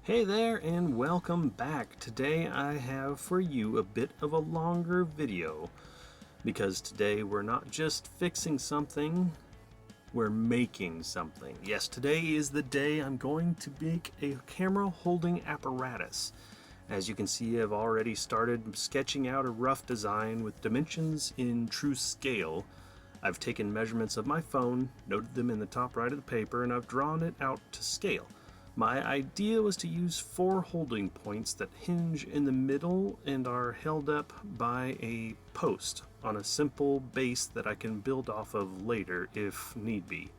Hey there and welcome back. Today I have for you a bit of a longer video because today we're not just fixing something, we're making something. Yes, today is the day I'm going to make a camera holding apparatus. As you can see, I've already started sketching out a rough design with dimensions in true scale. I've taken measurements of my phone, noted them in the top right of the paper, and I've drawn it out to scale. My idea was to use 4 holding points that hinge in the middle and are held up by a post on a simple base that I can build off of later if need be.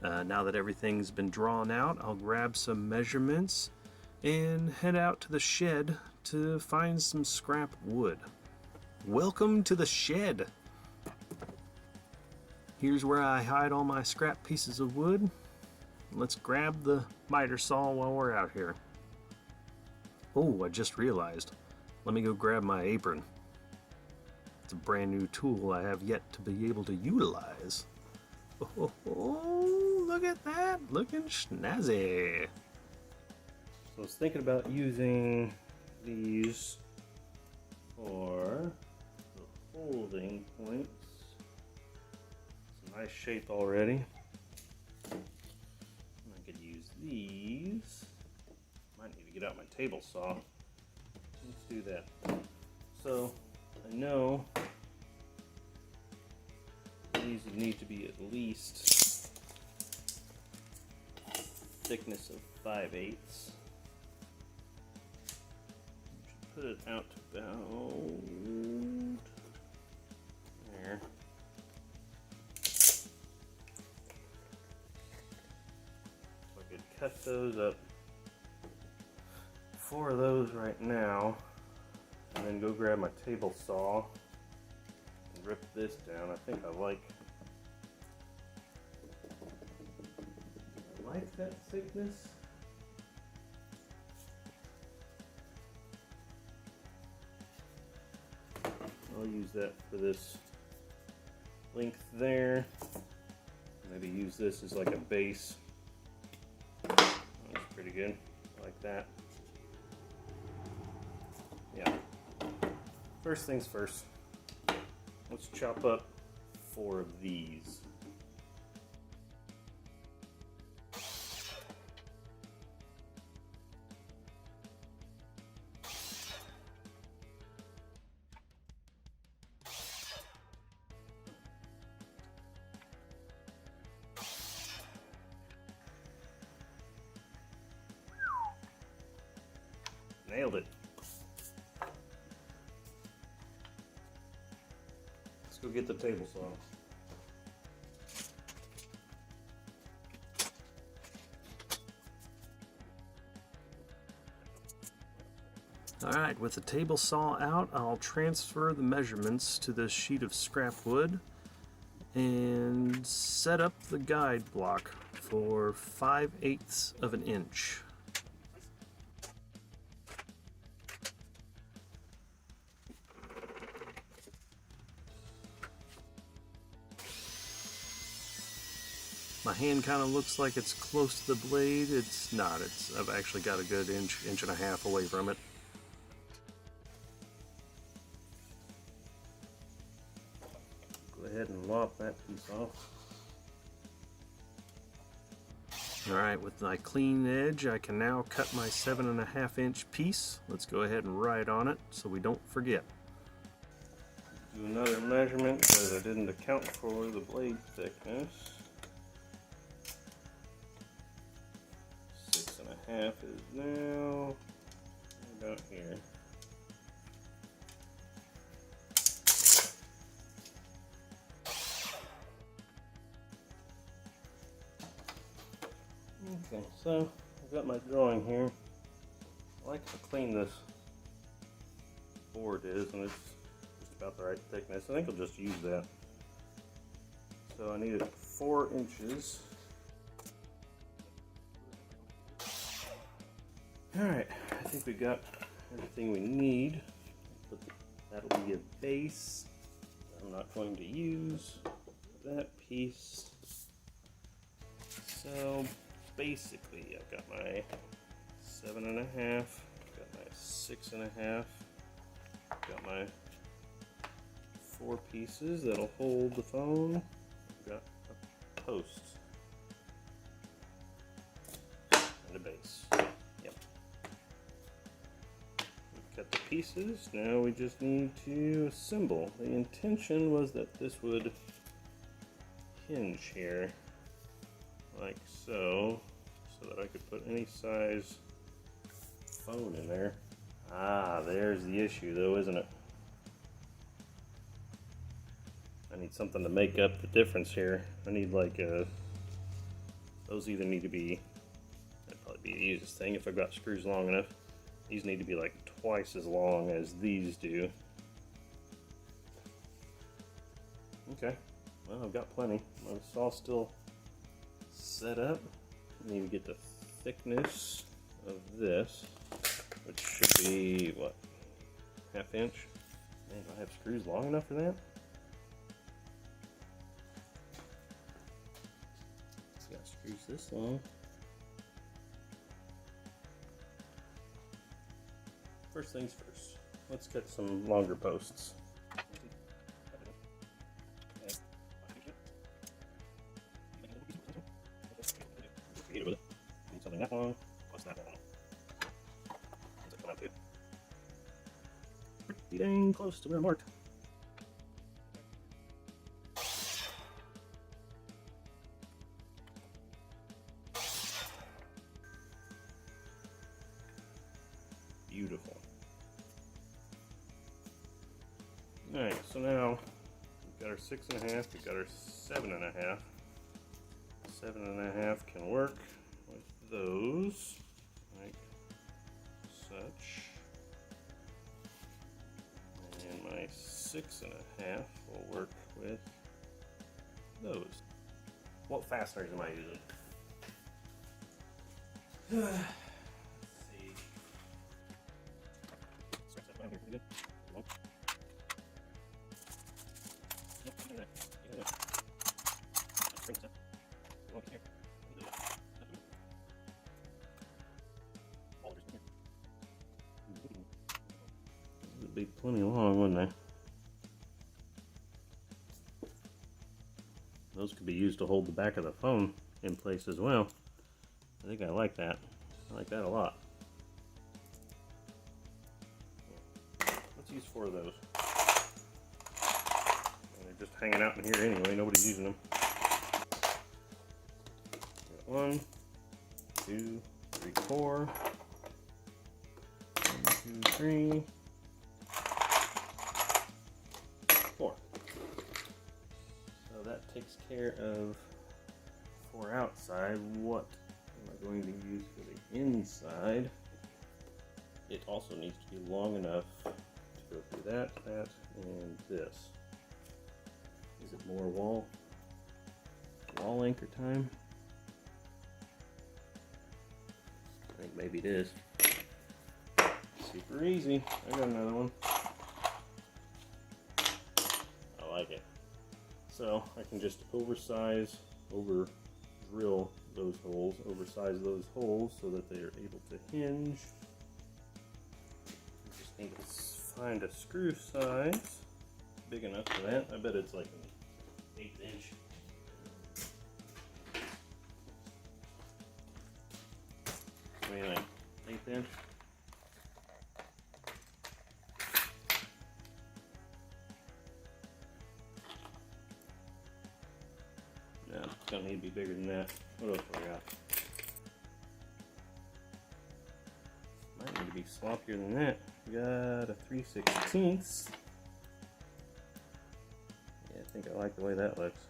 Now that everything's been drawn out, I'll grab some measurements and head out to the shed to find some scrap wood. Welcome to the shed! Here's where I hide all my scrap pieces of wood. Let's grab the miter saw while we're out here. Oh, I just realized. Let me go grab my apron. It's a brand new tool I have yet to be able to utilize. Oh, look at that! Looking snazzy! So I was thinking about using these for the holding points. It's a nice shape already. I could use these. Might need to get out my table saw. Let's do that. So I know these would need to be at least thickness of 5/8. Put it out to about there. So I could cut those up, 4 of those right now, and then go grab my table saw and rip this down. I think I like that thickness. I'll use that for this length there. Maybe use this as like a base. That's pretty good. I like that. Yeah. First things first. Let's chop up 4 of these. Nailed it. Let's go get the table saw. Alright, with the table saw out, I'll transfer the measurements to this sheet of scrap wood and set up the guide block for 5/8 of an inch. My hand kind of looks like it's close to the blade. It's not. I've actually got a good inch and a half away from it. Go ahead and lop that piece off. Alright, with my clean edge, I can now cut my 7.5 inch piece. Let's go ahead and write on it so we don't forget. Do another measurement because I didn't account for the blade thickness. 6.5 is now about here. Okay, so I've got my drawing here. I like how clean this board is, and it's just about the right thickness. I think I'll just use that. So I needed 4 inches. Alright, I think we got everything we need. That'll be a base. I'm not going to use that piece. So basically I've got my 7.5, got my 6.5, got my 4 pieces that'll hold the phone. I've got a post and a base. Yep. We've cut the pieces. Now we just need to assemble. The intention was that this would hinge here, like so, so that I could put any size phone in there. Ah, there's the issue though, isn't it? I need something to make up the difference here. I need like those either need to be, that'd probably be the easiest thing if I've got screws long enough. These need to be like twice as long as these do. Okay, well I've got plenty. My saw's still set up. I need to get the thickness of this, which should be, what, 1/2 inch? Man, do I have screws long enough for that? Got screws this long. First things first, let's cut some longer posts. Need something that long, plus that long. What's it come out to? Pretty dang close to where I marked. Beautiful. Alright, so now we've got our 6.5, we've got our 7.5. 7.5 can work with those, like such. And my 6.5 will work with those. What fasteners am I using? Let's see. These would be plenty long, wouldn't they? Those could be used to hold the back of the phone in place as well. I think I like that. I like that a lot. Let's use 4 of those. And they're just hanging out in here anyway, nobody's using them. Got 1, 2, 3, 4. 1, 2, 3, 4. So that takes care of for outside. What am I going to use for the inside? It also needs to be long enough to go through that, and this. Is it more wall anchor time? I think maybe it is. Super easy. I got another one. I like it. So I can just over drill those holes, oversize those holes so that they are able to hinge. Just need to find a screw size big enough for that. I bet it's like an 1/8 inch. What do you think? 1/8 inch? No, it's gonna need to be bigger than that. What else do I got? Might need to be sloppier than that. Got a 3/16. Yeah, I think I like the way that looks.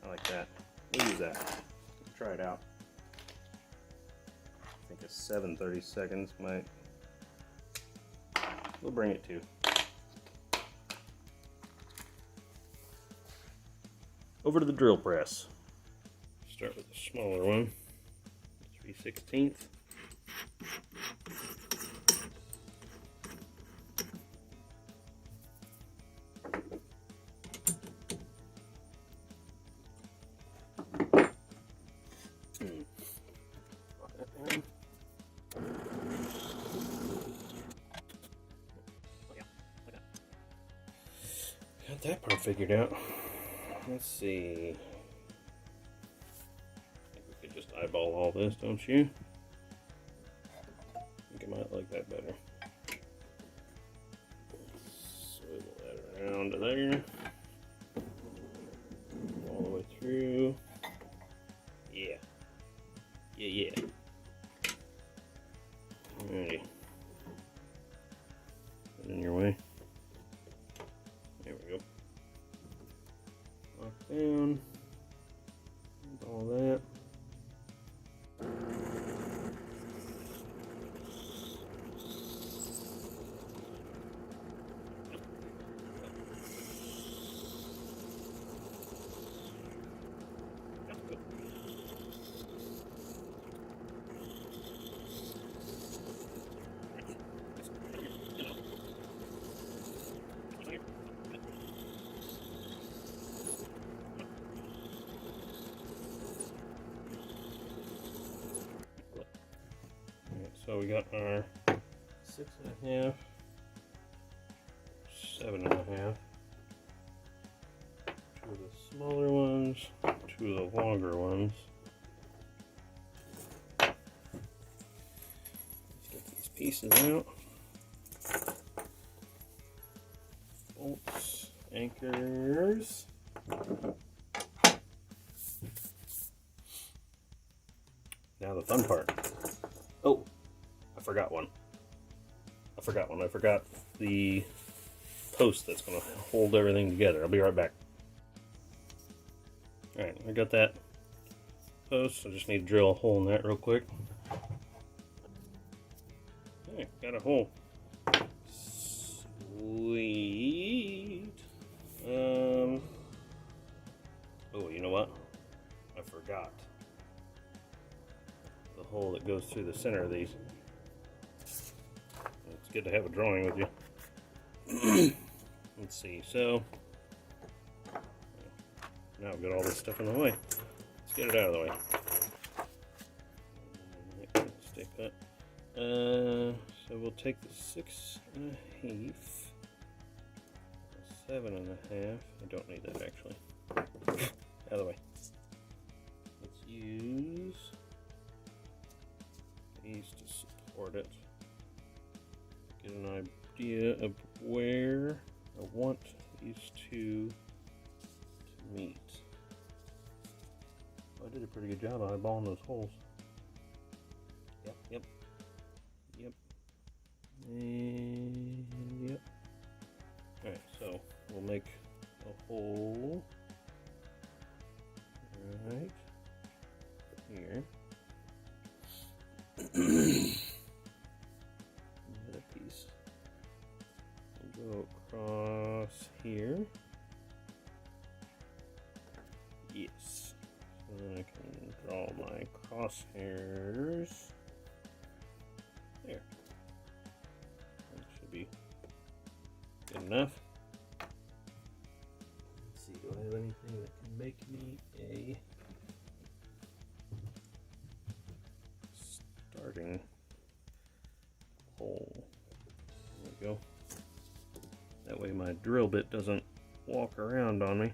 I like that. We'll use that. Let's try it out. I think a 7/32 might. We'll bring it to. Over to the drill press. Start with the smaller one, 3/16. Got that part figured out. Let's see. I think we could just eyeball all this, don't you? I think I might like that better. Swivel that around to there. All the way through. Yeah. Yeah. Alrighty. Put it in your way. There we go. Lock down. All that. So we got our 6.5, 7.5, 2 of the smaller ones, 2 of the longer ones. Let's get these pieces out. Bolts, anchors. Now the fun part. Oh! I forgot one. I forgot the post that's going to hold everything together. I'll be right back. Alright, I got that post. I just need to drill a hole in that real quick. Okay, got a hole. Sweet. Oh, you know what? I forgot the hole that goes through the center of these. It's good to have a drawing with you. Let's see, so now I've got all this stuff in the way. Let's get it out of the way. Stay put. So we'll take the 6.5, 7.5. I don't need that actually. Out of the way. Let's use these to support it. Get an idea of where I want these two to meet. I did a pretty good job of eyeballing those holes. Yep. And yep. Alright, so we'll make a hole right here. Another piece. We'll go across here. Yes. So then I can draw my crosshairs. There. That should be good enough. Let's see, do I have anything that can make me a starting hole? There we go. That way my drill bit doesn't walk around on me.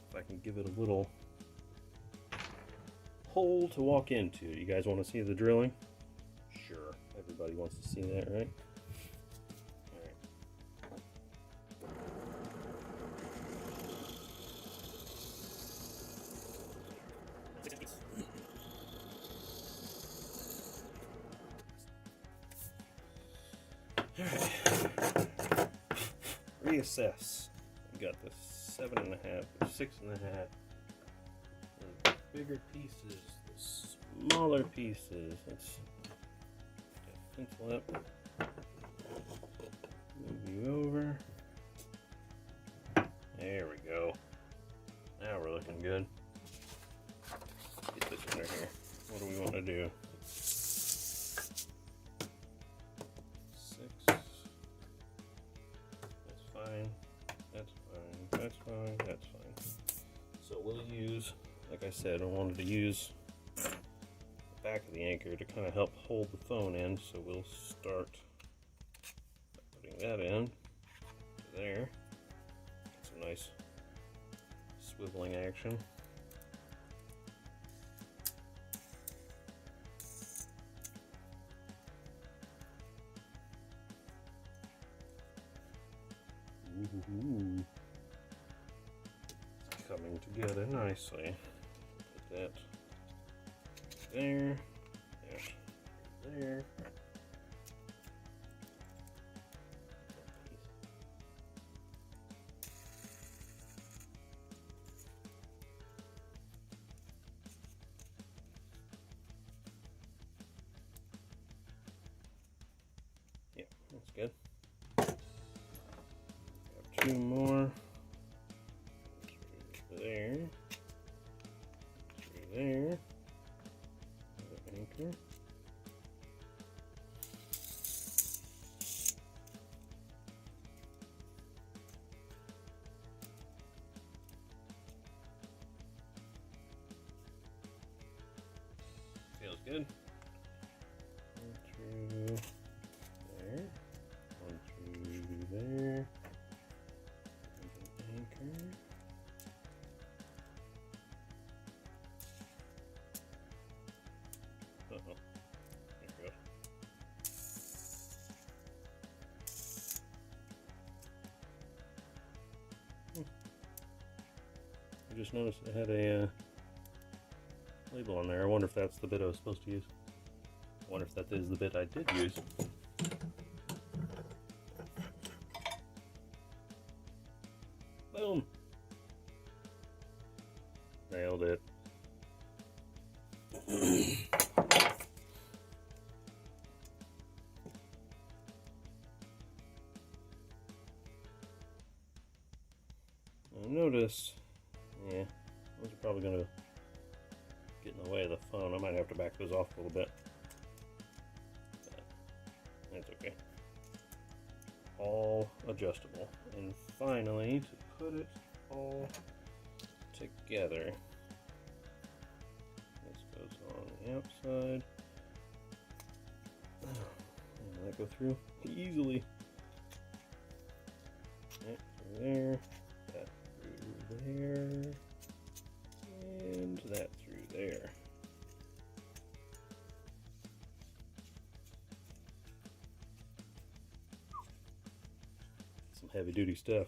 If I can give it a little hole to walk into. You guys want to see the drilling? Sure. Everybody wants to see that, right? Reassess. We got the 7.5, the 6.5, the bigger pieces, the smaller pieces. Let's pencil up. Move you over. There we go. Now we're looking good. Get this under here. What do we want to do? 6. That's fine. That's fine. That's fine. That's fine. So we'll use, like I said, I wanted to use the back of the anchor to kind of help hold the phone in. So we'll start by putting that in to there. Some nice swiveling action. Ooh. It's coming together nicely. Put that there, there. Yeah, that's good. Two more. Through there. Through there. Another anchor. Feels good. One through there. One through there. Anchor. Uh-oh. There we go. I just noticed it had a label on there. I wonder if that's the bit I was supposed to use. I wonder if that is the bit I did use. Boom! Nailed it. I noticed, yeah, those are probably going to get in the way of the phone. I might have to back those off a little bit. But that's okay. All adjustable. And finally, to put it all together, this goes on the outside. And that go through easily. That through there, that through there, and that through there. Some heavy duty stuff.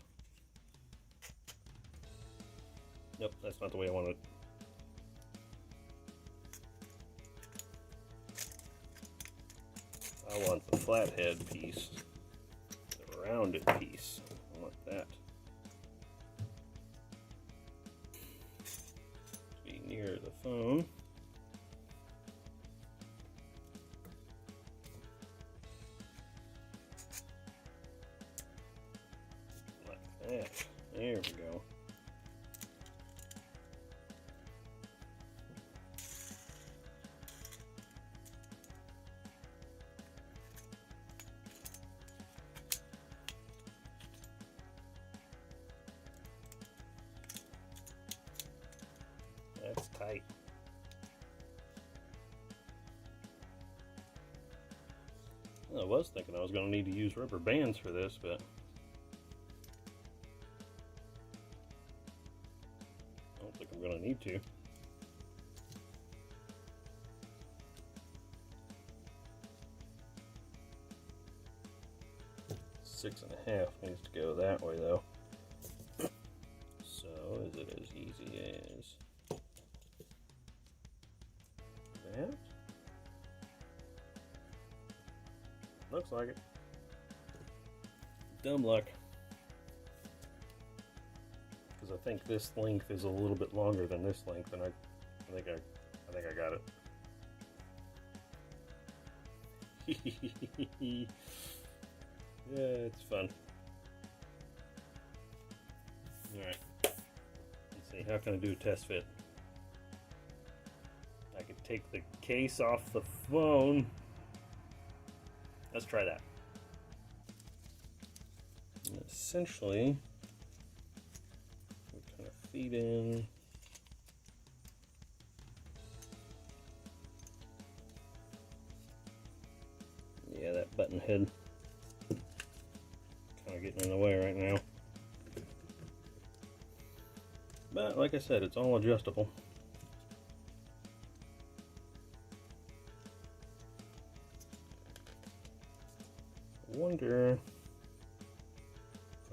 Nope, that's not the way I want it. I want the flathead piece, the rounded piece. I want that to be near the phone. Like that. There we go. That's tight. Well, I was thinking I was going to need to use rubber bands for this, but I don't think I'm going to need to. Six and a half needs to go that way though. So is it as easy as that? Looks like it. Dumb luck. Because I think this length is a little bit longer than this length, and I think I got it. Yeah, it's fun. Alright. Let's see, how can I do a test fit? I could take the case off the phone. Let's try that. And essentially, we kind of feed in. Yeah, that button head. of getting in the way right now. But like I said, it's all adjustable. I wonder if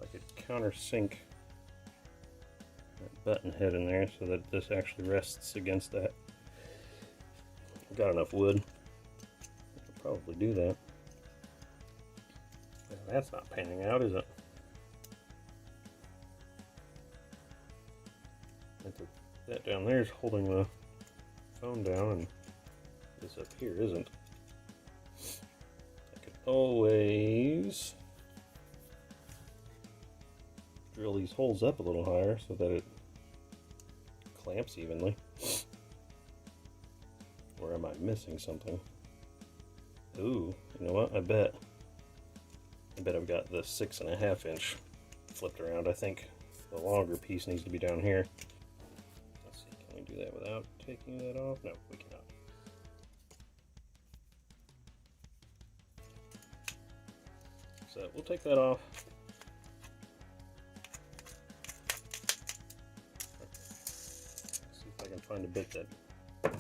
I could countersink that button head in there so that this actually rests against that. I've got enough wood. I could probably do that. That's not panning out, is it? That down there is holding the phone down, and this up here isn't. I could always drill these holes up a little higher so that it clamps evenly. Or am I missing something? Ooh, you know what? I bet I've got the 6.5 inch flipped around. I think the longer piece needs to be down here. Let's see, can we do that without taking that off? No, we cannot. So we'll take that off. Let's see if I can find a bit that can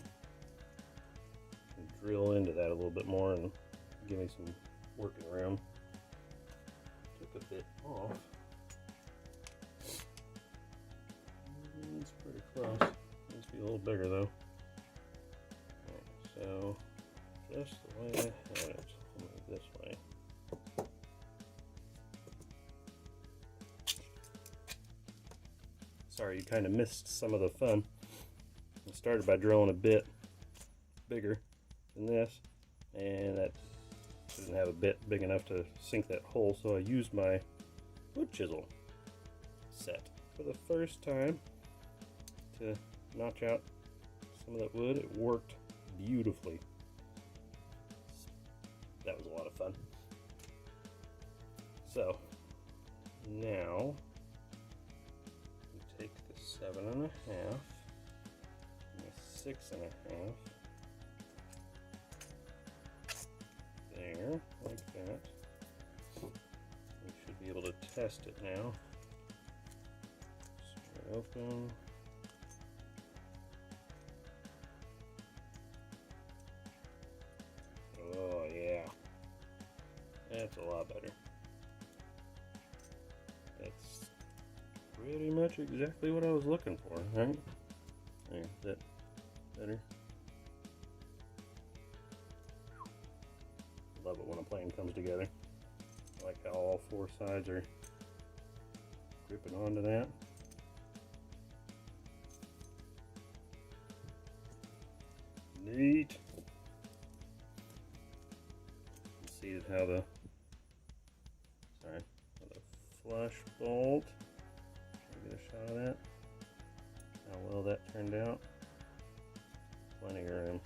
drill into that a little bit more and give me some working room. Took a bit off. It's pretty close. Needs to be a little bigger though. Right, so just the way I had it, I'll move this way. Sorry, you kind of missed some of the fun. I started by drilling a bit bigger than this, and that didn't have a bit big enough to sink that hole, so I used my wood chisel set for the first time to notch out some of that wood. It worked beautifully. That was a lot of fun. So now we take the 7.5 and the 6.5 there, like that. We should be able to test it now. Square open. Oh yeah, that's a lot better. That's pretty much exactly what I was looking for, right? There, is that better? Love it when a plane comes together. I like how all four sides are gripping onto that. Neat. See how the flush bolt. Get a shot of that. How well that turned out. Plenty of room.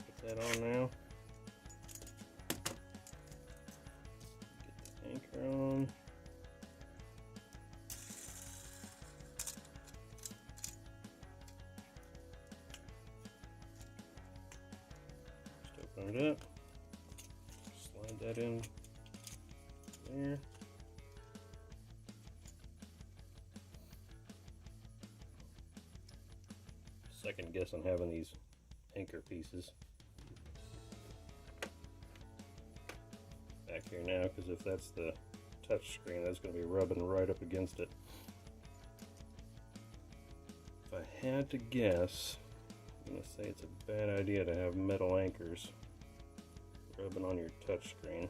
Put that on now. Get the anchor on. Just open it up. Slide that in there. Second guess on having these anchor pieces back here now, because if that's the touch screen, that's going to be rubbing right up against it. If I had to guess, I'm going to say it's a bad idea to have metal anchors rubbing on your touch screen.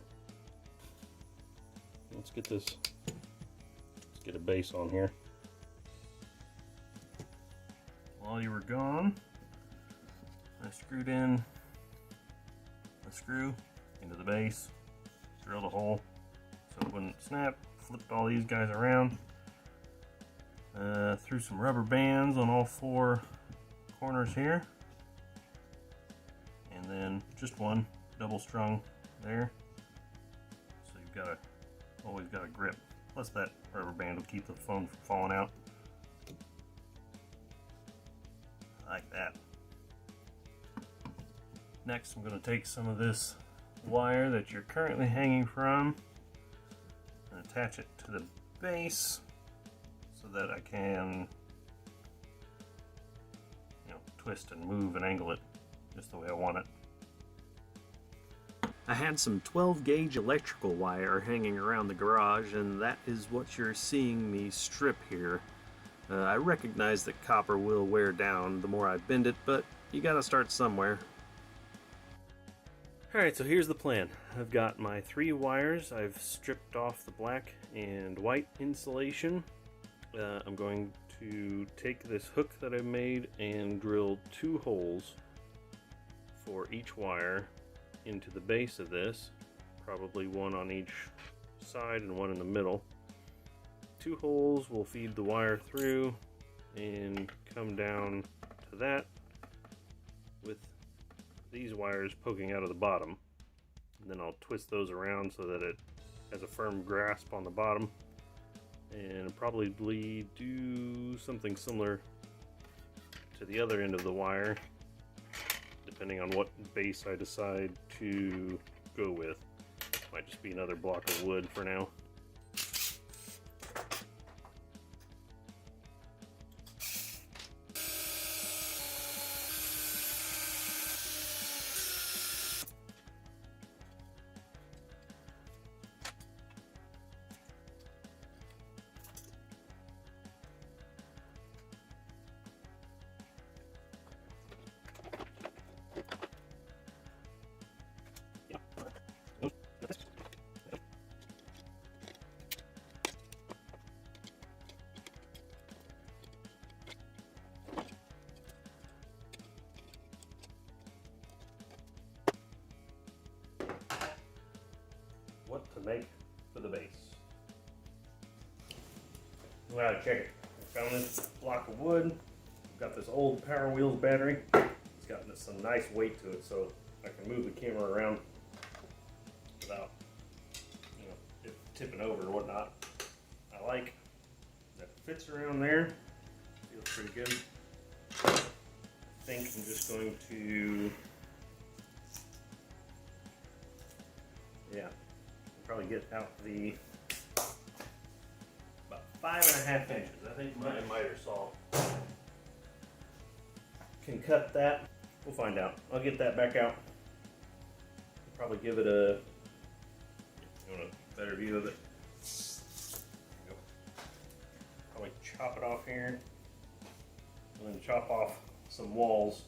Let's get a base on here. While you were gone, I screwed in a screw into the base, drilled a hole so it wouldn't snap, flipped all these guys around, threw some rubber bands on all four corners here, and then just one double strung there, so you've always got a grip. Plus that rubber band will keep the phone from falling out. Like that. Next, I'm going to take some of this wire that you're currently hanging from and attach it to the base so that I can, twist and move and angle it just the way I want it. I had some 12 gauge electrical wire hanging around the garage, and that is what you're seeing me strip here. I recognize that copper will wear down the more I bend it, but you gotta start somewhere. Alright, so here's the plan. I've got my 3 wires. I've stripped off the black and white insulation. I'm going to take this hook that I made and drill 2 holes for each wire into the base of this, probably one on each side and one in the middle. 2 holes will feed the wire through and come down to that, with these wires poking out of the bottom. And then I'll twist those around so that it has a firm grasp on the bottom, and probably do something similar to the other end of the wire, depending on what base I decide to go with. Might just be another block of wood for now. What to make for the base. I'm gonna check it. I found this block of wood. I've got this old Power Wheels battery. It's got some nice weight to it, so I can move the camera around without, it tipping over or whatnot. I like that it fits around there. Feels pretty good. I think I'm just going to, probably get out the about 5.5 inches. I think my miter saw can cut that. We'll find out. I'll get that back out. Probably give it a, you want a better view of it. Probably chop it off here, and then chop off some walls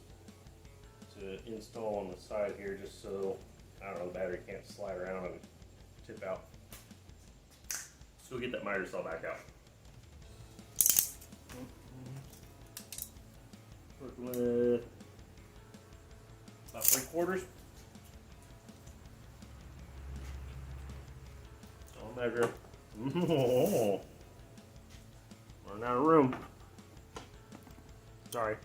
to install on the side here, just so, I don't know, the battery can't slide around and tip out. So we'll get that miter saw back out. Working with about 3/4. I'll measure. Running out of room. Sorry.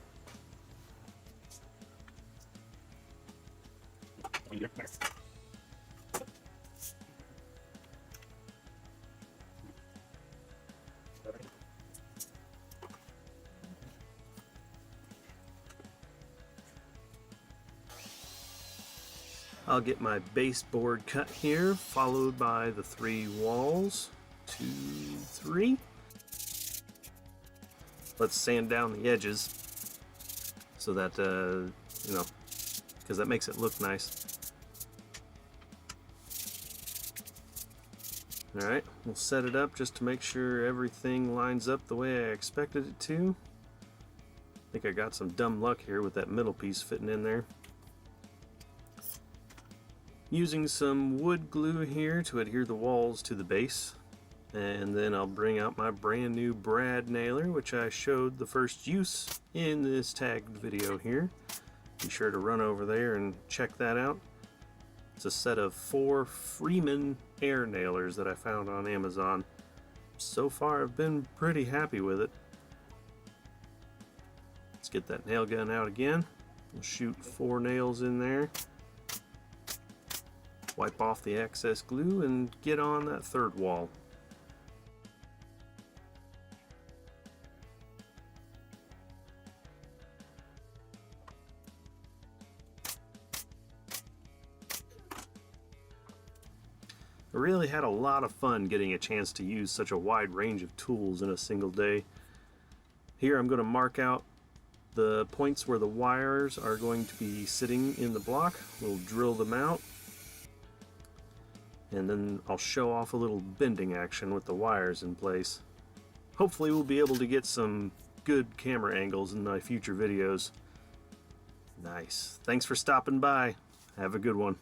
I'll get my baseboard cut here, followed by the 3 walls. 2, 3. Let's sand down the edges so that, because that makes it look nice. Alright, we'll set it up just to make sure everything lines up the way I expected it to. I think I got some dumb luck here with that middle piece fitting in there. Using some wood glue here to adhere the walls to the base. And then I'll bring out my brand new brad nailer, which I showed the first use in this tagged video here. Be sure to run over there and check that out. It's a set of 4 Freeman air nailers that I found on Amazon. So far I've been pretty happy with it. Let's get that nail gun out again. We'll shoot 4 nails in there. Wipe off the excess glue and get on that 3rd wall. I really had a lot of fun getting a chance to use such a wide range of tools in a single day. Here I'm going to mark out the points where the wires are going to be sitting in the block. We'll drill them out, and then I'll show off a little bending action with the wires in place. Hopefully we'll be able to get some good camera angles in my future videos. Nice. Thanks for stopping by. Have a good one.